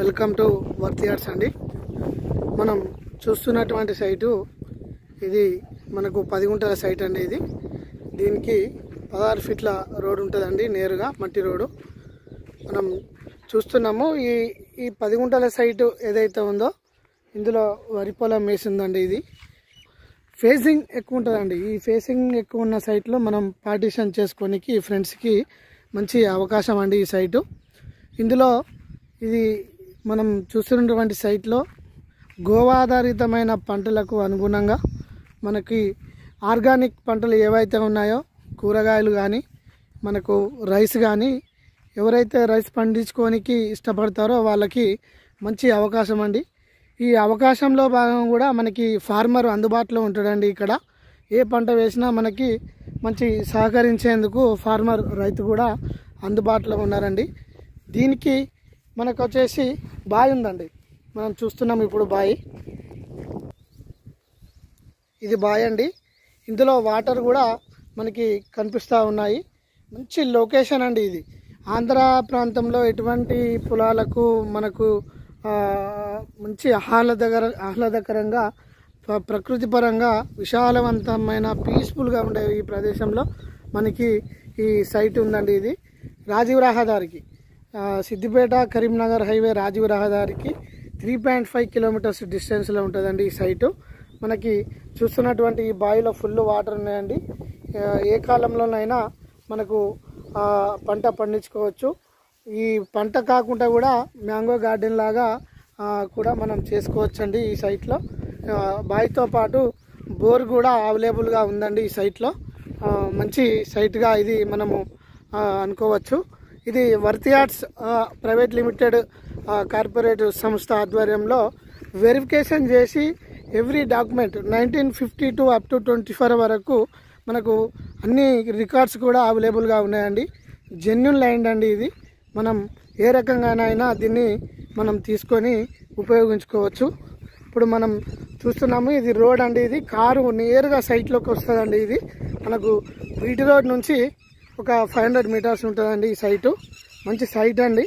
Welcome to worth yards అండి. మనం చూస్తున్నటువంటి సైటు ఇది మనకు 10 గుంటల సైట్ అండి. దీనికి 16 ఫీట్ల రోడ్ ఉంటుందండి, నేరుగా మట్టి రోడ్డు మనం చూస్తున్నాము. ఈ 10 గుంటల సైటు ఏదైతే ఉందో ఇందులో వరి పొలం వేసిందండి. ఇది ఫేసింగ్ ఎక్కువ ఉంటుందండి. ఈ ఫేసింగ్ ఎక్కువ ఉన్న సైట్లో మనం పార్టీషన్ చేసుకోనికి ఫ్రెండ్స్కి మంచి అవకాశం అండి ఈ సైటు. ఇందులో ఇది మనం చూస్తున్నటువంటి సైట్లో గోవాధారితమైన పంటలకు అనుగుణంగా మనకి ఆర్గానిక్ పంటలు ఏవైతే ఉన్నాయో, కూరగాయలు కానీ మనకు రైస్ కానీ, ఎవరైతే రైస్ పండించుకోనికి ఇష్టపడతారో వాళ్ళకి మంచి అవకాశం అండి. ఈ అవకాశంలో భాగంగా కూడా మనకి ఫార్మర్ అందుబాటులో ఉంటాడండి. ఇక్కడ ఏ పంట వేసినా మనకి మంచి సహకరించేందుకు ఫార్మర్ రైతు కూడా అందుబాటులో ఉన్నారండి. దీనికి మనకు వచ్చేసి బావి ఉందండి. మనం చూస్తున్నాం ఇప్పుడు బావి. ఇది బావి అండి. ఇందులో వాటర్ కూడా మనకి కనిపిస్తూ ఉన్నాయి. మంచి లొకేషన్ అండి ఇది. ఆంధ్ర ప్రాంతంలో ఎటువంటి పొలాలకు మనకు మంచి ఆహ్లాదకరంగా ప్రకృతి పరంగా విశాలవంతమైన పీస్ఫుల్గా ఉండే ఈ ప్రదేశంలో మనకి ఈ సైట్ ఉందండి. ఇది రాజీవ్ రహదారికి, సిద్దిపేట కరీంనగర్ హైవే రాజీవ్ రహదారికి 3.5 కిలోమీటర్స్ డిస్టెన్స్లో ఉంటుందండి ఈ సైటు. మనకి చూస్తున్నటువంటి ఈ బావిలో ఫుల్ వాటర్ ఉన్నాయండి. ఏ కాలంలోనైనా మనకు పంట పండించుకోవచ్చు. ఈ పంట కాకుండా కూడా మ్యాంగో గార్డెన్ లాగా కూడా మనం చేసుకోవచ్చండి ఈ సైట్లో. బావితో పాటు బోర్ కూడా అవైలబుల్గా ఉందండి ఈ సైట్లో. మంచి సైట్గా ఇది మనము అనుకోవచ్చు. ఇది worth yards private limited corporate సంస్థ ఆధ్వర్యంలో వెరిఫికేషన్ చేసి ఎవ్రీ డాక్యుమెంట్ 1952 అప్ టు 24 వరకు మనకు అన్ని రికార్డ్స్ కూడా అవైలబుల్గా ఉన్నాయండి. జెన్యూన్ ల్యాండ్ అండి ఇది. మనం ఏ రకంగానైనా దీన్ని మనం తీసుకొని ఉపయోగించుకోవచ్చు. ఇప్పుడు మనం చూస్తున్నాము, ఇది రోడ్ అండి. ఇది కారు నేరుగా సైట్లోకి వస్తుందండి. ఇది మనకు బీటీ రోడ్ నుంచి ఒక 500 మీటర్స్ ఉంటుందండి ఈ సైటు. మంచి సైట్ అండి.